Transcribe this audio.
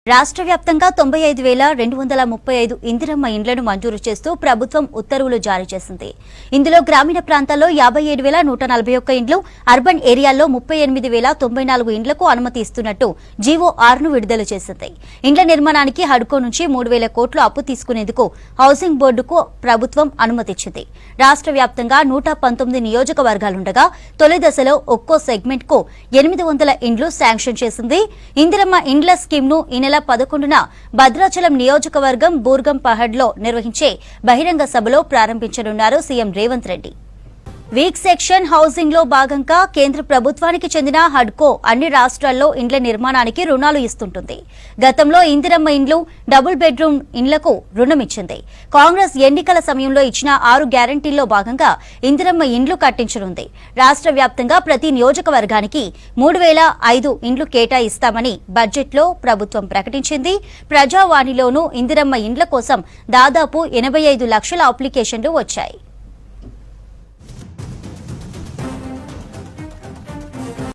రాష్ట్ర వ్యాప్తంగా 95,235 ఇందిరమ్మ ఇండ్లను మంజూరు చేస్తూ ప్రభుత్వం ఉత్తర్వులు జారీ చేసింది. ఇందులో గ్రామీణ ప్రాంతాల్లో 57,141 ఇండ్లు, అర్బన్ ఏరియాల్లో 38,094 ఇండ్లకు అనుమతి ఇస్తున్నట్టు జీవో 6ను విడుదల చేసింది. ఇండ్ల నిర్మాణానికి హడ్కో నుంచి 3,000 కోట్లు అప్పు తీసుకునేందుకు హౌసింగ్ బోర్డుకు ప్రభుత్వం అనుమతిచ్చింది. రాష్ట్ర వ్యాప్తంగా 119 నియోజకవర్గాలుండగా తొలి దశలో ఒక్కో సెగ్మెంట్ కు 800 ఇండ్లు శాంక్షన్ చేసింది. ఇందిరమ్మ ఇండ్ల స్కీమ్ ను ఈ నెల 11న భద్రాచలం నియోజకవర్గం బూర్గంపహడ్లో నిర్వహించే బహిరంగ సభలో ప్రారంభించనున్నారు CM Revanth Reddy. Weak section housing లో భాగంగా కేంద్ర ప్రభుత్వానికి చెందిన హడ్కో అన్ని రాష్ట్రాల్లో ఇండ్ల నిర్మాణానికి రుణాలు ఇస్తుంటుంది. గతంలో ఇందిరమ్మ ఇండ్లు, డబుల్ బెడ్రూమ్ ఇండ్లకు రుణమిచ్చింది. కాంగ్రెస్ ఎన్నికల సమయంలో ఇచ్చిన 6 గ్యారంటీల్లో భాగంగా ఇందిరమ్మ ఇండ్లు కట్టించనుంది. రాష్ట్ర వ్యాప్తంగా ప్రతి నియోజకవర్గానికి 3,005 ఇండ్లు కేటాయిస్తామని బడ్జెట్లో ప్రభుత్వం ప్రకటించింది. ప్రజావాణిలోనూ ఇందిరమ్మ ఇండ్ల కోసం దాదాపు 85 లక్షల అప్లికేషన్లు వచ్చాయి.